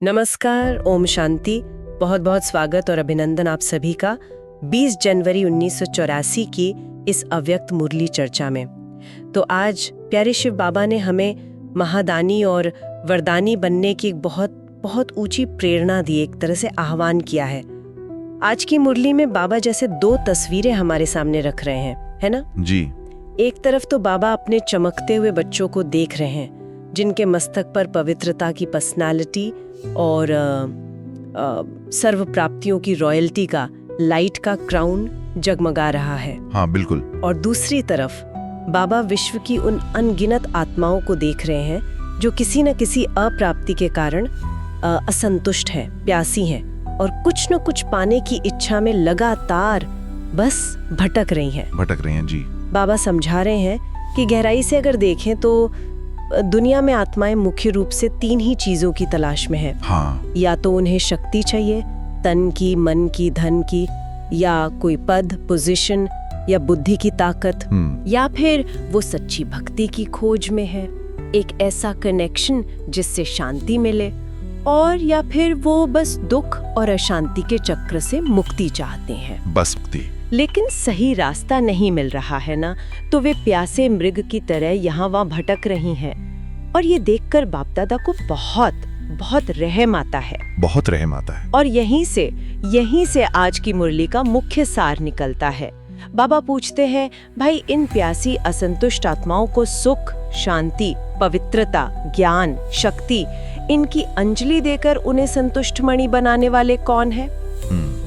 नमस्कार, ओम शांति। बहुत बहुत स्वागत और अभिनंदन आप सभी का 20 जनवरी 1984 की इस अव्यक्त मुरली चर्चा में। तो आज प्यारे शिव बाबा ने हमें महादानी और वरदानी बनने की एक बहुत बहुत ऊंची प्रेरणा दी, एक तरह से आह्वान किया है। आज की मुरली में बाबा जैसे दो तस्वीरें हमारे सामने रख रहे हैं, है ना जी। एक तरफ तो बाबा अपने चमकते हुए बच्चों को देख रहे हैं, जिनके मस्तक पर पवित्रता की पर्सनालिटी और सर्व प्राप्तियों की रॉयल्टी का लाइट का क्राउन जगमगा रहा है। हाँ बिल्कुल। और दूसरी तरफ बाबा विश्व की उन अनगिनत आत्माओं को देख रहे हैं जो किसी न किसी अप्राप्ति के कारण असंतुष्ट हैं, प्यासी हैं और कुछ न कुछ पाने की इच्छा में लगातार बस भटक रही हैं जी। बाबा समझा रहे हैं कि गहराई से अगर देखें तो दुनिया में आत्माएं मुख्य रूप से तीन ही चीजों की तलाश में है। हाँ। या तो उन्हें शक्ति चाहिए, तन की, मन की, धन की, या कोई पद, पोजीशन या बुद्धि की ताकत, या फिर वो सच्ची भक्ति की खोज में है, एक ऐसा कनेक्शन जिससे शांति मिले, और या फिर वो बस दुख और अशांति के चक्र से मुक्ति चाहते हैं। बस मुक्ति। लेकिन सही रास्ता नहीं मिल रहा है ना, तो वे प्यासे मृग की तरह यहाँ वहाँ भटक रही हैं। और ये देखकर बाप दादा को बहुत बहुत रहम आता है, बहुत रहम आता है। और यहीं से आज की मुरली का मुख्य सार निकलता है। बाबा पूछते हैं, भाई इन प्यासी असंतुष्ट आत्माओं को सुख, शांति, पवित्रता, ज्ञान, शक्ति, इनकी अंजलि देकर उन्हें संतुष्ट मणि बनाने वाले कौन है?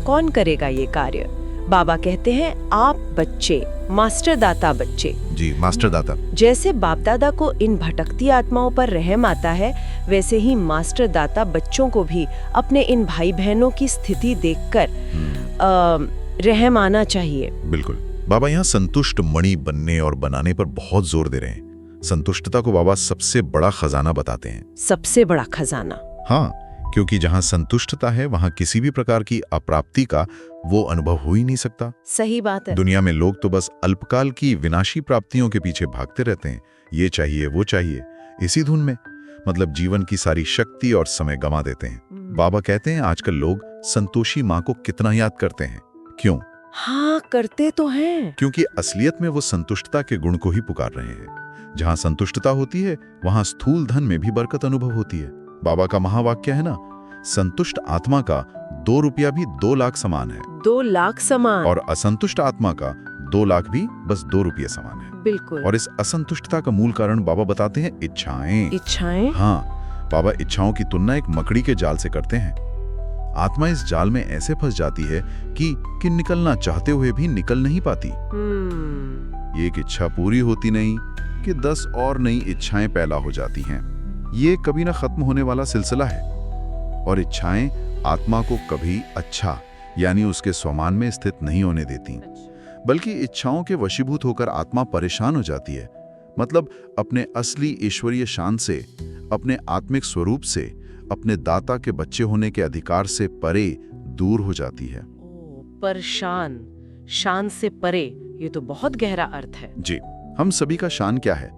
कौन करेगा ये कार्य? बाबा कहते हैं, आप बच्चे, मास्टर दाता बच्चे। जी, मास्टर दाता। जैसे बाप दादा को इन भटकती आत्माओं पर रहम आता है, वैसे ही मास्टर दाता बच्चों को भी अपने इन भाई बहनों की स्थिति देखकर रहम आना चाहिए। बिल्कुल। बाबा यहाँ संतुष्ट मणि बनने और बनाने पर बहुत जोर दे रहे हैं। संतुष्टता को बाबा सबसे बड़ा खजाना बताते हैं। सबसे बड़ा खजाना। हाँ, क्योंकि जहाँ संतुष्टता है वहाँ किसी भी प्रकार की अप्राप्ति का वो अनुभव हो ही नहीं सकता। सही बात है। दुनिया में लोग तो बस अल्पकाल की विनाशी प्राप्तियों के पीछे भागते रहते हैं, ये चाहिए वो चाहिए, इसी धुन में मतलब जीवन की सारी शक्ति और समय गंवा देते हैं। बाबा कहते हैं आजकल लोग संतोषी माँ को कितना याद करते हैं। क्यों? हाँ, करते तो हैं। क्योंकि असलियत में वो संतुष्टता के गुण को ही पुकार रहे हैं। जहाँ संतुष्टता होती है वहाँ स्थूल धन में भी बरकत अनुभव होती है। बाबा का महावाक्य है ना, संतुष्ट आत्मा का 2 रुपया भी 2 लाख समान है। 2 लाख समान। और असंतुष्ट आत्मा का 2 लाख भी बस 2 रुपये समान है। बिल्कुल। और इस असंतुष्टता का मूल कारण बाबा बताते हैं इच्छाएं। इच्छाएं? हाँ, बाबा इच्छाओं की तुलना एक मकड़ी के जाल से करते हैं। आत्मा इस जाल में ऐसे फंस जाती है कि निकलना चाहते हुए भी निकल नहीं पाती। एक इच्छा पूरी होती नहीं कि 10 और नई इच्छाएं पैदा हो जाती हैं। ये कभी ना खत्म होने वाला सिलसिला है। और इच्छाएं आत्मा को कभी अच्छा यानी उसके स्वमान में स्थित नहीं होने देती, बल्कि इच्छाओं के वशीभूत होकर आत्मा परेशान हो जाती है। मतलब अपने असली ईश्वरीय शान से, अपने आत्मिक स्वरूप से, अपने दाता के बच्चे होने के अधिकार से परे दूर हो जाती है। परेशान, शान से परे, ये तो बहुत गहरा अर्थ है। जी। हम सभी का शान क्या है?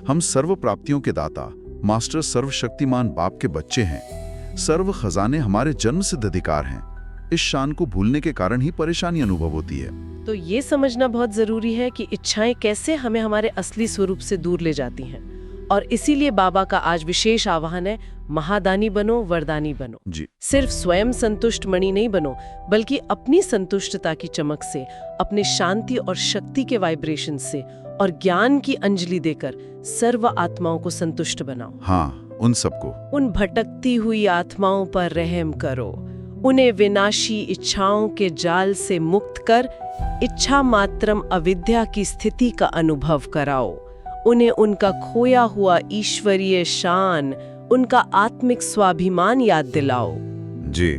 हम सर्व प्राप्तियों के दाता, मास्टर सर्वशक्तिमान बाप के बच्चे हैं। सर्व खजाने हमारे जन्म सिद्ध अधिकार हैं। इस शान को भूलने के कारण ही परेशानी अनुभव होती है। तो ये समझना बहुत जरूरी है कि इच्छाएं कैसे हमें हमारे असली स्वरूप से दूर ले जाती हैं। और इसीलिए बाबा का आज विशेष आह्वान है, महादानी बनो, वरदानी बनो। जी। सिर्फ स्वयं संतुष्ट मणि नहीं बनो, बल्कि अपनी संतुष्टता की चमक से, अपने शांति और शक्ति के वाइब्रेशन से और ज्ञान की अंजलि देकर सर्व आत्माओं को संतुष्ट बनाओ। हाँ, उन सबको। उन भटकती हुई आत्माओं पर रहम करो, उन्हें विनाशी इच्छाओं के जाल से मुक्त कर इच्छा मात्रम अविद्या की स्थिति का अनुभव कराओ। उन्हें उनका खोया हुआ ईश्वरीय शान, उनका आत्मिक स्वाभिमान याद दिलाओ। जी।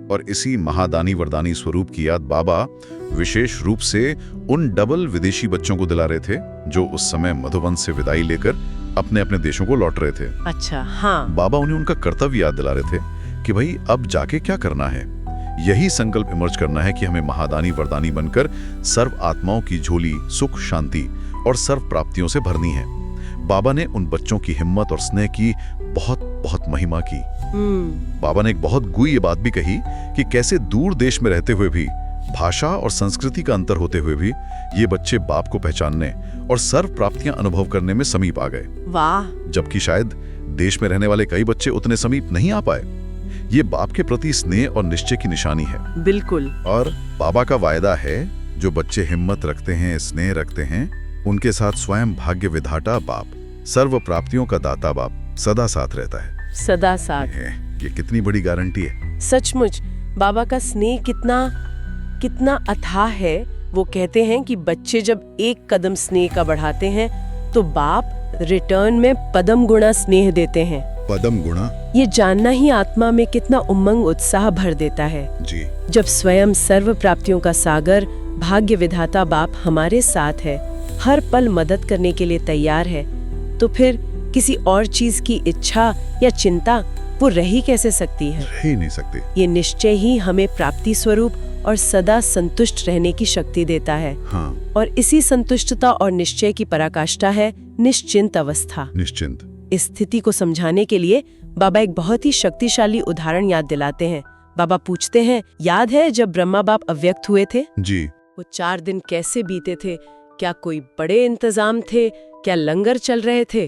और इसी महादानी वरदानी स्वरूप की याद बाबा विशेष रूप से उन डबल विदेशी बच्चों को दिला रहे थे जो उस समय मधुबन से विदाई लेकर अपने अपने देशों को लौट रहे थे। अच्छा, हाँ। बाबा उन्हें उनका कर्तव्य याद दिला रहे थे कि भाई अब जाके क्या करना है। यही संकल्प इमर्ज करना है कि हमें महादानी वरदानी बनकर सर्व आत्माओं की झोली सुख, शांति और सर्व प्राप्तियों से भरनी है। बाबा ने उन बच्चों की हिम्मत और स्नेह की बहुत बहुत महिमा की। बाबा ने एक बहुत गुई ये बात भी कही कि कैसे दूर देश में रहते हुए भी, भाषा और संस्कृति का अंतर होते हुए भी, ये बच्चे बाप को पहचानने और सर्व प्राप्तियां अनुभव करने में समीप आ गए। वाह। जबकि शायद देश में रहने वाले कई बच्चे उतने समीप नहीं आ पाए। ये बाप के प्रति स्नेह और निश्चय की निशानी है। बिल्कुल। और बाबा का वायदा है, जो बच्चे हिम्मत रखते हैं, स्नेह रखते हैं, उनके साथ स्वयं भाग्य विधाता बाप, सर्व प्राप्तियों का दाता बाप सदा साथ रहता है। सदा साथ। ये कितनी बड़ी गारंटी है। सचमुच बाबा का स्नेह कितना अथाह है। वो कहते हैं कि बच्चे जब एक कदम स्नेह का बढ़ाते हैं तो बाप रिटर्न में पदम गुणा स्नेह देते हैं। पदम गुणा? ये जानना ही आत्मा में कितना उमंग उत्साह भर देता है। जी। जब स्वयं सर्व प्राप्तियों का सागर भाग्य विधाता बाप हमारे साथ है, हर पल मदद करने के लिए तैयार है, तो फिर किसी और चीज की इच्छा या चिंता वो रह ही कैसे सकती है? रह ही नहीं सकती। ये निश्चय ही हमें प्राप्ति स्वरूप और सदा संतुष्ट रहने की शक्ति देता है। हाँ। और इसी संतुष्टता और निश्चय की पराकाष्ठा है निश्चिंत अवस्था। निश्चिंत। इस स्थिति को समझाने के लिए बाबा एक बहुत ही शक्तिशाली उदाहरण याद दिलाते हैं। बाबा पूछते हैं, याद है जब ब्रह्मा बाप अव्यक्त हुए थे? जी। वो 4 दिन कैसे बीते थे? क्या कोई बड़े इंतजाम थे? क्या लंगर चल रहे थे?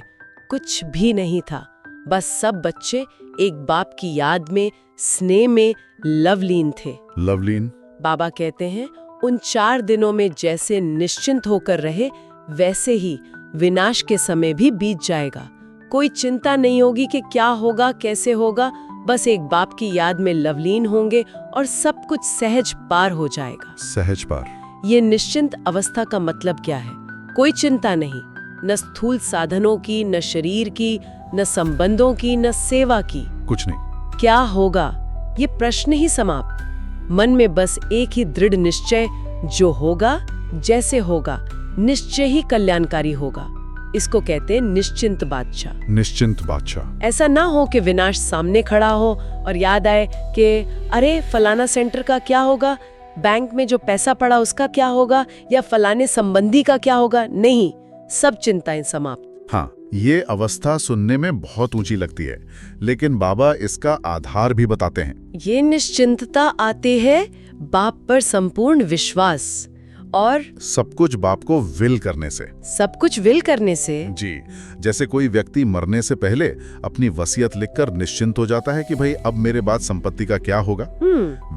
कुछ भी नहीं था। बस सब बच्चे एक बाप की याद में, स्नेह में लवलीन थे। लवलीन? बाबा कहते हैं, उन 4 दिनों में जैसे निश्चिंत होकर रहे, वैसे ही विनाश के समय भी बीत जाएगा। कोई चिंता नहीं होगी कि क्या होगा, कैसे होगा। बस एक बाप की याद में लवलीन होंगे और सब कुछ सहज पार हो जाएगा। सहज पार। ये निश्चिंत अवस्था का मतलब क्या है? कोई चिंता नहीं, न स्थूल साधनों की, न शरीर की, न संबंधों की, न सेवा की। कुछ नहीं। क्या होगा, ये प्रश्न ही समाप्त। मन में बस एक ही दृढ़ निश्चय, जो होगा जैसे होगा निश्चय ही कल्याणकारी होगा। इसको कहते हैं निश्चिंत बादशाह। निश्चिंत बादशाह। ऐसा ना हो कि विनाश सामने खड़ा हो और याद आए कि अरे फलाना सेंटर का क्या होगा, बैंक में जो पैसा पड़ा उसका क्या होगा, या फलाने संबंधी का क्या होगा। नहीं, सब चिंताएं समाप्त। हाँ, ये अवस्था सुनने में बहुत ऊंची लगती है, लेकिन बाबा इसका आधार भी बताते हैं। ये निश्चिंतता आते है बाप पर संपूर्ण विश्वास और सब कुछ बाप को विल करने से। सब कुछ विल करने से? जी। जैसे कोई व्यक्ति मरने से पहले अपनी वसीयत लिखकर निश्चिंत हो जाता है कि भाई अब मेरे बाद संपत्ति का क्या होगा,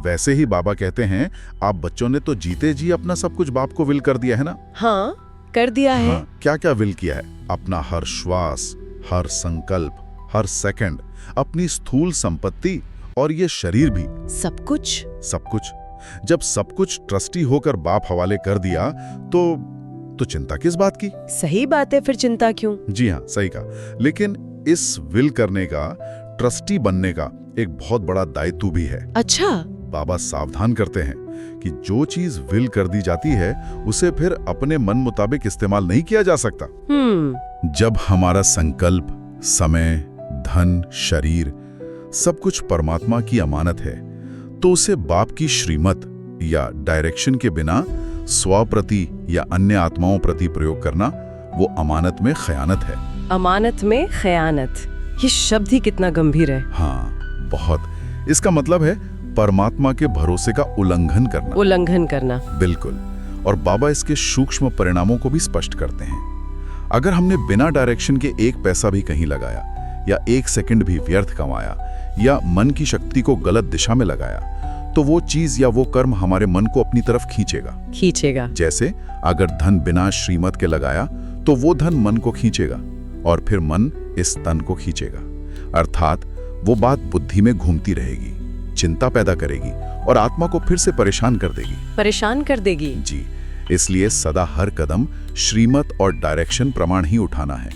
वैसे ही बाबा कहते हैं, आप बच्चों ने तो जीते जी अपना सब कुछ बाप को विल कर दिया है ना। हाँ, कर दिया है। हाँ, क्या क्या विल किया है? अपना हर श्वास, हर संकल्प, हर सेकंड, अपनी स्थूल संपत्ति और ये शरीर भी। सब कुछ। सब कुछ। जब सब कुछ ट्रस्टी होकर बाप हवाले कर दिया तो चिंता किस बात की? सही बात है, फिर चिंता क्यों? जी हाँ, सही कहा। लेकिन इस विल करने का, ट्रस्टी बनने का एक बहुत बड़ा दायित्व भी है। अच्छा। बाबा सावधान करते हैं कि जो चीज विल कर दी जाती है उसे फिर अपने मन मुताबिक इस्तेमाल नहीं किया जा सकता। जब हमारा संकल्प, समय, धन, शरीर सब कुछ परमात्मा की अमानत है, तो उसे बाप की श्रीमत या डायरेक्शन के बिना स्व प्रति या अन्य आत्माओं प्रति प्रयोग करना, वो अमानत में खयानत है। अमानत में खयानत, ये शब्द ही कितना गंभीर है। हाँ, बहुत। इसका मतलब है परमात्मा के भरोसे का उल्लंघन करना। उल्लंघन करना। बिल्कुल। और बाबा इसके सूक्ष्म परिणामों को भी स्पष्ट करते हैं। अगर हमने बिना डायरेक्शन के एक पैसा भी कहीं लगाया, या एक सेकंड भी व्यर्थ कमाया, या मन की शक्ति को गलत दिशा में लगाया, तो वो चीज या वो कर्म हमारे मन को अपनी तरफ खींचेगा। जैसे अगर धन बिना श्रीमत के लगाया तो वो धन मन को खींचेगा, और फिर मन इस तन को खींचेगा। अर्थात वो बात बुद्धि में घूमती रहेगी, चिंता पैदा करेगी और आत्मा को फिर से परेशान कर देगी। जी। इसलिए सदा हर कदम श्रीमत और डायरेक्शन प्रमाण ही उठाना है।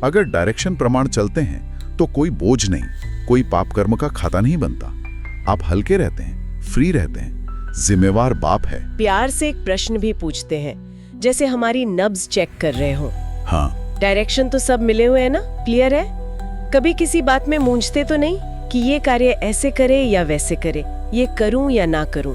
अगर डायरेक्शन प्रमाण चलते हैं तो कोई बोझ नहीं, कोई पाप कर्म का खाता नहीं बनता। आप हल्के रहते हैं, फ्री रहते हैं, जिम्मेवार बाप है। प्यार से एक प्रश्न भी पूछते हैं, जैसे हमारी नब्ज चेक कर रहे हो। हाँ। डायरेक्शन तो सब मिले हुए हैं ना, क्लियर है? कभी किसी बात में मूंझते तो नहीं कि ये कार्य ऐसे करे या वैसे करे, ये करूं या ना करूं।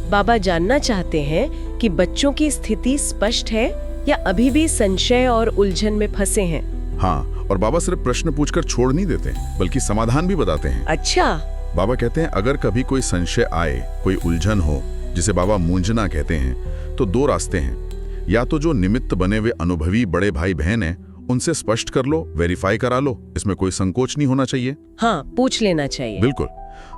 बाबा जानना चाहते हैं कि बच्चों की स्थिति स्पष्ट है या अभी भी संशय और उलझन में फंसे हैं। हाँ, और बाबा सिर्फ प्रश्न पूछकर छोड़ नहीं देते, बल्कि समाधान भी बताते हैं। अच्छा। बाबा कहते हैं अगर कभी कोई संशय आए, कोई उलझन हो, जिसे बाबा मूंझना कहते हैं, तो 2 रास्ते हैं। या तो जो निमित्त बने हुए अनुभवी बड़े भाई बहन हैं, उनसे स्पष्ट कर लो, वेरीफाई करा लो, इसमें कोई संकोच नहीं होना चाहिए। हाँ, पूछ लेना चाहिए। बिल्कुल।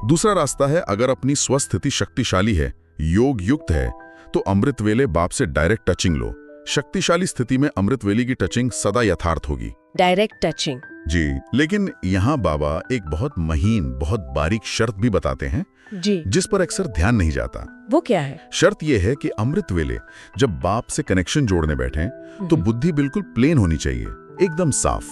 दूसरा रास्ता है, अगर अपनी स्वस्थिति शक्तिशाली है, योग युक्त है, तो अमृत वेले बाप से डायरेक्ट टचिंग लो। शक्तिशाली स्थिति में अमृत वेले की टचिंग सदा यथार्थ होगी। Direct touching. जी, लेकिन यहाँ बाबा एक बहुत महीन, बहुत बारीक शर्त भी बताते हैं, जी। जिस पर अक्सर ध्यान नहीं जाता। वो क्या है? शर्त यह है कि अमृत वेले जब बाप से कनेक्शन जोड़ने बैठें, तो बुद्धि बिल्कुल प्लेन होनी चाहिए, एकदम साफ।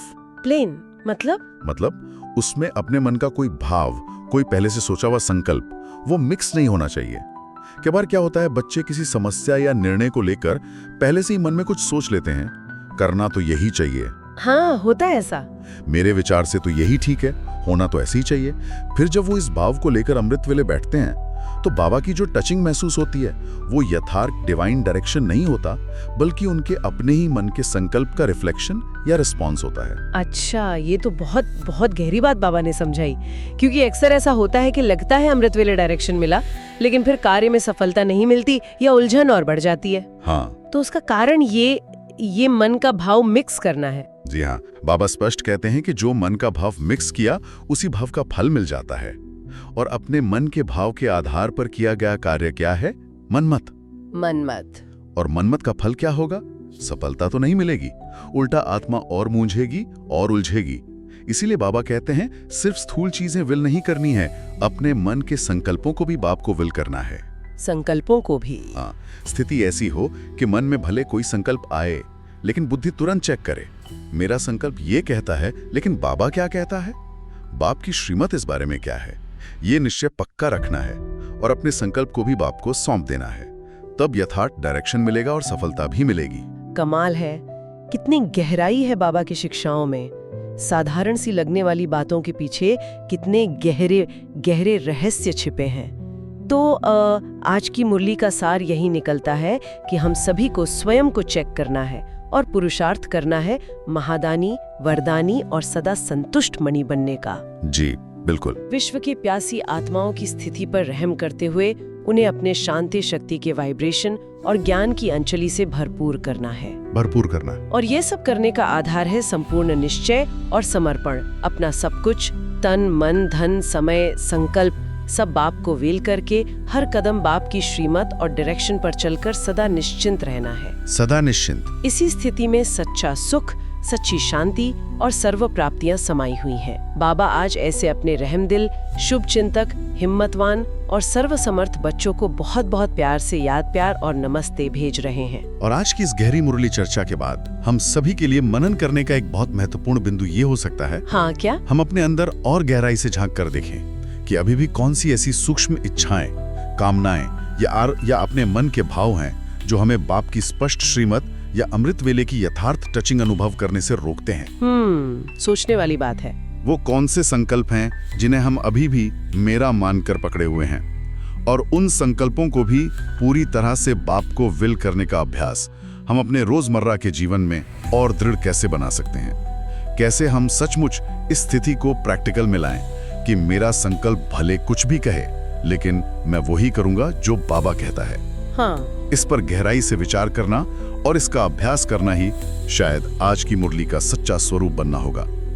प्लेन मतलब उसमें अपने मन का कोई भाव, कोई पहले से सोचा हुआ संकल्प, वो मिक्स नहीं होना चाहिए। कई बार क्या होता है, बच्चे किसी समस्या या निर्णय को लेकर पहले से ही मन में कुछ सोच लेते हैं, करना तो यही चाहिए। हाँ, होता है ऐसा। मेरे विचार से तो यही ठीक है, होना तो ऐसे ही चाहिए। फिर जब वो इस भाव को लेकर अमृत वेले बैठते हैं, तो बाबा की जो टचिंग महसूस होती है, वो यथार्थ डिवाइन डायरेक्शन नहीं होता, बल्कि उनके अपने ही मन के संकल्प का रिफ्लेक्शन या रिस्पॉन्स होता है। अच्छा, ये तो बहुत बहुत गहरी बात बाबा ने समझाई। क्योंकि अक्सर ऐसा होता है कि लगता है अमृत वेले डायरेक्शन मिला, लेकिन फिर कार्य में सफलता नहीं मिलती या उलझन और बढ़ जाती है। हाँ, तो उसका कारण ये मन का भाव मिक्स करना है। जी हाँ, बाबा स्पष्ट कहते हैं कि जो मन का भाव मिक्स किया, उसी भाव का फल मिल जाता है। और अपने मन के भाव के आधार पर किया गया कार्य क्या है? मनमत। और मनमत का फल क्या होगा? सफलता तो नहीं मिलेगी, उल्टा आत्मा और मूंझेगी और उलझेगी। इसीलिए बाबा कहते हैं सिर्फ स्थूल चीजें विल नहीं करनी है, अपने मन के संकल्पों को भी बाप को विल करना है। संकल्पों को भी। हाँ, स्थिति ऐसी हो कि मन में भले कोई संकल्प आए, लेकिन बुद्धि तुरंत चेक करे, मेरा संकल्प ये कहता है, लेकिन बाबा क्या कहता है, बाप की श्रीमत इस बारे में क्या है, ये निश्चय पक्का रखना है और अपने संकल्प को भी बाप को सौंप देना है। तब यथार्थ डायरेक्शन मिलेगा और सफलता भी मिलेगी। कमाल है, कितनी गहराई है बाबा की शिक्षाओं में। साधारण सी लगने वाली बातों के पीछे कितने गहरे गहरे रहस्य छिपे हैं। तो आज की मुरली का सार यही निकलता है कि हम सभी को स्वयं को चेक करना है और पुरुषार्थ करना है महादानी, वरदानी और सदा संतुष्ट मणि बनने का। जी बिल्कुल। विश्व की प्यासी आत्माओं की स्थिति पर रहम करते हुए उन्हें अपने शांति शक्ति के वाइब्रेशन और ज्ञान की अंजलि से भरपूर करना है। और ये सब करने का आधार है संपूर्ण निश्चय और समर्पण। अपना सब कुछ, तन मन धन समय संकल्प, सब बाप को वेल करके हर कदम बाप की श्रीमत और डायरेक्शन पर चलकर सदा निश्चिंत रहना है। सदा निश्चिंत। इसी स्थिति में सच्चा सुख, सच्ची शांति और सर्व प्राप्तियां समाई हुई हैं। बाबा आज ऐसे अपने रहमदिल, शुभ चिंतक, हिम्मतवान और सर्वसमर्थ बच्चों को बहुत बहुत प्यार से याद, प्यार और नमस्ते भेज रहे हैं। और आज की इस गहरी मुरली चर्चा के बाद हम सभी के लिए मनन करने का एक बहुत महत्वपूर्ण बिंदु ये हो सकता है, हाँ क्या? हम अपने अंदर और गहराई से झांक कर देखें कि अभी भी कौन सी ऐसी सूक्ष्म इच्छाएं, कामनाएं या अपने मन के भाव हैं जो हमें बाप की स्पष्ट श्रीमत या अमृत वेले की यथार्थ टचिंग अनुभव करने से रोकते हैं। सोचने वाली बात है। वो कौन से संकल्प हैं जिन्हें हम अभी भी मेरा मानकर पकड़े हुए हैं, और उन संकल्पों को भी पूरी तरह से बाप को विल करने का अभ्यास हम अपने रोजमर्रा के जीवन में और दृढ़ कैसे बना सकते हैं। कैसे हम सचमुच इस स्थिति को प्रैक्टिकल में लाएं कि मेरा संकल्प भले कुछ भी कहे, लेकिन मैं वही करूंगा जो बाबा कहता है। हाँ। इस पर गहराई से विचार करना और इसका अभ्यास करना ही शायद आज की मुरली का सच्चा स्वरूप बनना होगा।